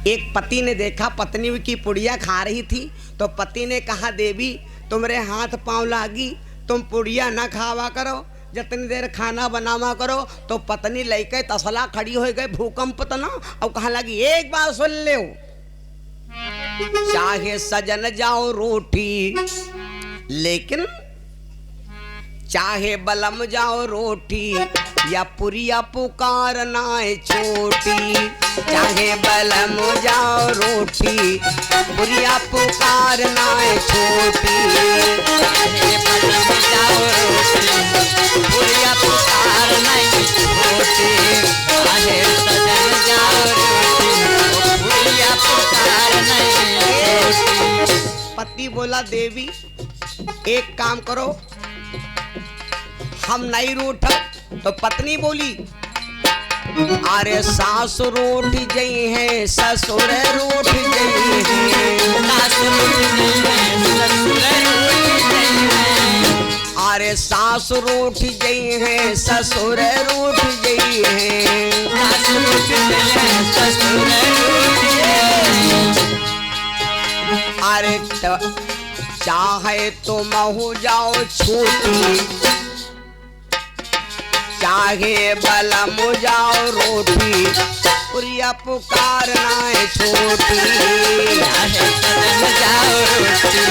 एक पति ने देखा पत्नी की पुड़िया खा रही थी, तो पति ने कहा देवी तुम्हारे हाथ पांव लागी, तुम पुड़िया ना खावा करो, जितनी देर खाना बनावा करो। तो पत्नी लेके तसला खड़ी हो गई, भूकंप तना, और कहा लगी एक बार सुन ले, चाहे सजन जाओ रोटी, लेकिन चाहे बलम जाओ रोटी, या पुरिया पुकार नाए छोटी। चाहे बलम जाओ रोटी, पुरिया पुकार नाए छोटी। चाहे बलम जाओ रोटी, पुरिया पुकार नाए छोटी। चाहे सजन जाओ रोटी, पुरिया पुकार नाए छोटी। पति बोला देवी एक काम करो, हम नहीं रूठ। तो पत्नी बोली अरे सास रूठ गई है, ससुर रूठ गई है, अरे सास रूठ गई है, ससुर रूठ गई है, अरे चाहे तो महू जाओ छूटी, चाहे बलम जाओ रोटी, पुरिया पुकार नाए छोटी। चाहे बलम जाओ रोटी,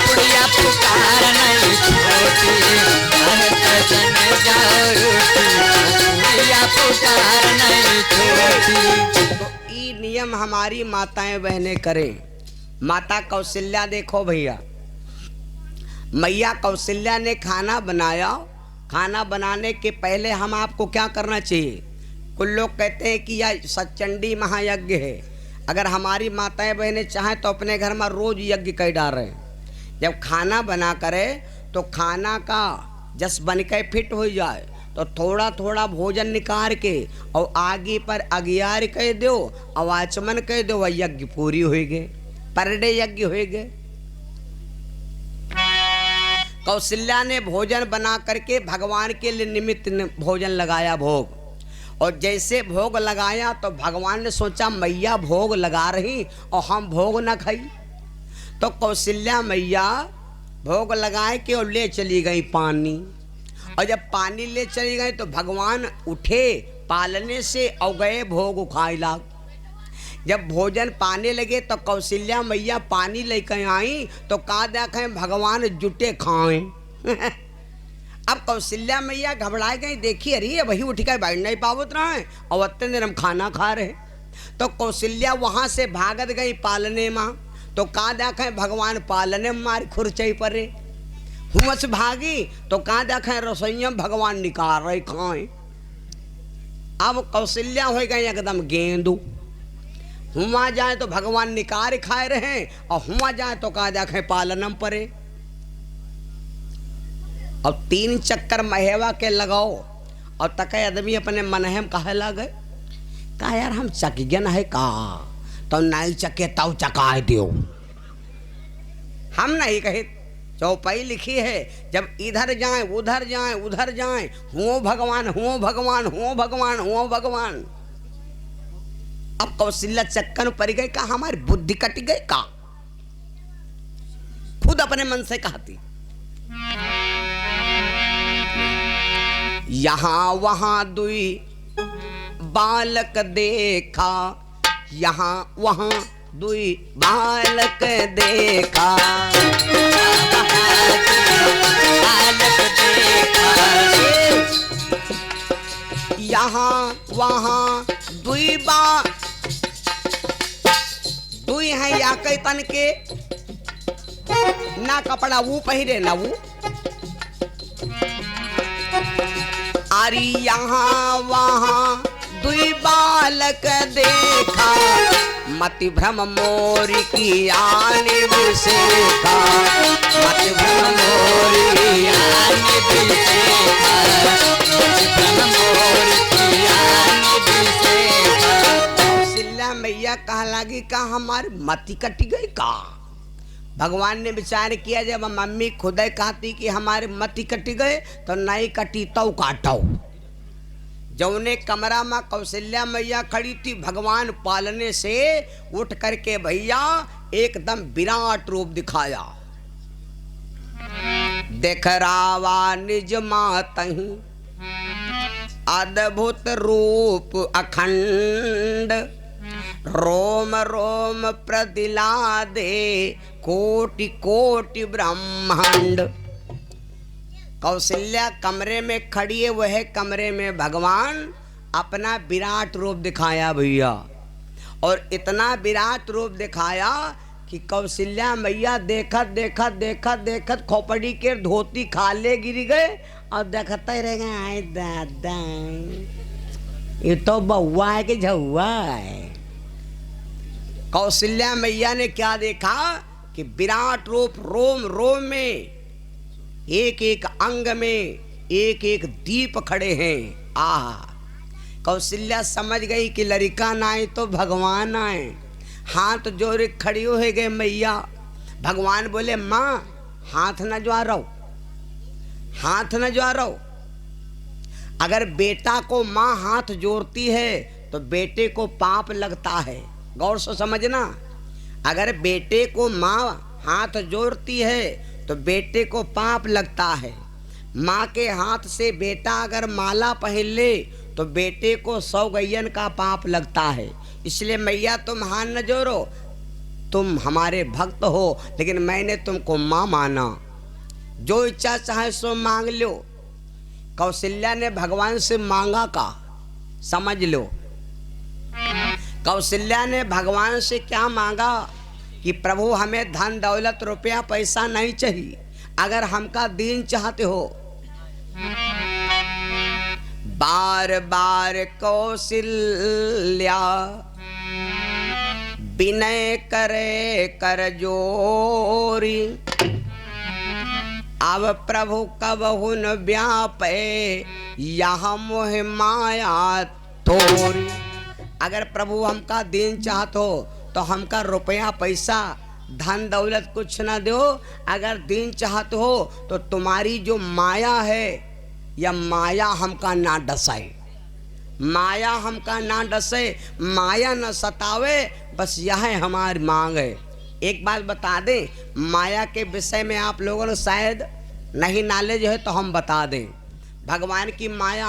पुरिया पुकार नाए छोटी। चाहे बलम जाओ रोटी, पुरिया पुकार नाए छोटी। तो ये नियम हमारी माताएं बहनें करें। माता कौशल्या देखो भैया, मैया कौशल्या ने खाना बनाया। खाना बनाने के पहले हम आपको क्या करना चाहिए? कुछ लोग कहते हैं कि यह सचंडी महायज्ञ है। अगर हमारी माताएं बहनें चाहें तो अपने घर में रोज यज्ञ कर डाल रहे हैं। जब खाना बना करे तो खाना का जस बन के फिट हो जाए तो थोड़ा थोड़ा भोजन निकाल के और आगे पर अगियार कह दो और आचमन कह दो, वह यज्ञ पूरी हो गए, पर डे यज्ञ हो गए। कौशल्या ने भोजन बना करके भगवान के लिए निमित्त भोजन लगाया भोग, और जैसे भोग लगाया तो भगवान ने सोचा मैया भोग लगा रही और हम भोग न खाई। तो कौशल्या मैया भोग लगाए के और ले चली गई पानी, और जब पानी ले चली गई तो भगवान उठे पालने से और गए भोग खाए लाग। जब भोजन पाने लगे तो कौशल्या मैया पानी लेकर आई तो कहा देखें भगवान जुटे खाएं। अब कौशल्या मैया घबरा गई, देखी अरे वही उठ कर बैठ नहीं पावत रहा है और इतने देर हम खाना खा रहे। तो कौशल्या वहां से भागत गई पालने माँ, तो कहा देखें भगवान पालने में मारी खुरचई परे। हुमस भागी तो कहा देखें रसोइया भगवान निकाल रहे खाएं। अब कौशल्या हो गई एकदम गेंदू, हुआ जाए तो भगवान निकार खाए रहे और हुआ जाए तो कहा देखे पालनम परे। अब 3 चक्कर महेवा के लगाओ और तक आदमी अपने मनहम कहे लगे कहा यार हम चकिगन है का, तो नहीं चके तब चकाए दियो। हम नहीं कहे, चौपाई लिखी है जब इधर जाए उधर जाए उधर जाए, हुओ भगवान हुओ भगवान हुओ भगवान हुओ भगवान। अब कौशल्या चक्कर पड़ गई, का हमारी बुद्धि कट गई का, खुद अपने मन से कहती। यहाँ वहां दुई बालक देखा, यहाँ वहां दुई बालक देखा, बालक देखा, यहाँ वहां दुई दुई है या कई तन के ना कपड़ा वो पहरे ना वो, अरे यहाँ वहां दुई बालक देखा, मति भ्रम मोरी की आने बिसेखा, मति भ्रम मोरी की आने बिसेखा, मति भ्रम मोरी की आने बिसेखा। कौशल्या मैया कह लगी का हमारी मति कटी गई का। भगवान ने विचार किया जब मम्मी खुद कहती कि हमारे मति कटी गए तो नहीं कटी तो काटो। जौने कमरा में कौशल्या मैया खड़ी थी, भगवान पालने से उठ करके भैया एकदम विराट रूप दिखाया। देख रावा निज मातहि अद्भुत रूप अखंड, रोम रोम प्रदिलादे कोटि कोटि ब्रह्मांड। कौशल्या कमरे में खड़ी है, वह कमरे में भगवान अपना विराट रूप दिखाया भैया। और इतना विराट रूप दिखाया कि कौशल्या मैया देखत देखत देखत देखत खोपड़ी के धोती खाले गिर गए और देखते ही रह गए। आए दादा, ये तो बउआ है कि झउआ है। कौशल्या मैया ने क्या देखा कि विराट रूप, रोम रोम में, एक एक अंग में एक एक दीप खड़े हैं। आह, कौशल्या समझ गई कि लड़का ना आए तो भगवान आए। हाथ जोड़े खड़ी हो गए मैया। भगवान बोले माँ हाथ न जोड़ रहो, हाथ न जोड़ रहो। अगर बेटा को माँ हाथ जोड़ती है तो बेटे को पाप लगता है। गौर से समझना, अगर बेटे को माँ हाथ जोड़ती है तो बेटे को पाप लगता है। माँ के हाथ से बेटा अगर माला पहन ले तो बेटे को 100 गैयन का पाप लगता है। इसलिए मैया तुम हाथ न जोड़ो, तुम हमारे भक्त हो, लेकिन मैंने तुमको माँ माना। जो इच्छा चाहे सो मांग लो। कौशल्या ने भगवान से मांगा का, समझ लो। कौशल्या ने भगवान से क्या मांगा कि प्रभु हमें धन दौलत रुपया पैसा नहीं चाहिए, अगर हमका दीन चाहते हो। बार बार कौशल्या विनय करे कर जोरी, अब प्रभु कबहु न व्यापे यह मोह माया तोरी। अगर प्रभु हमका दीन चाहत हो तो हमका रुपया पैसा धन दौलत कुछ ना दो। अगर दीन चाहत हो तो तुम्हारी जो माया है या माया हमका ना डसाए, माया हमका ना डसे, माया न सतावे, बस यह हमारी मांग है। एक बात बता दें, माया के विषय में आप लोगों ने शायद नहीं नॉलेज है तो हम बता दें। भगवान की माया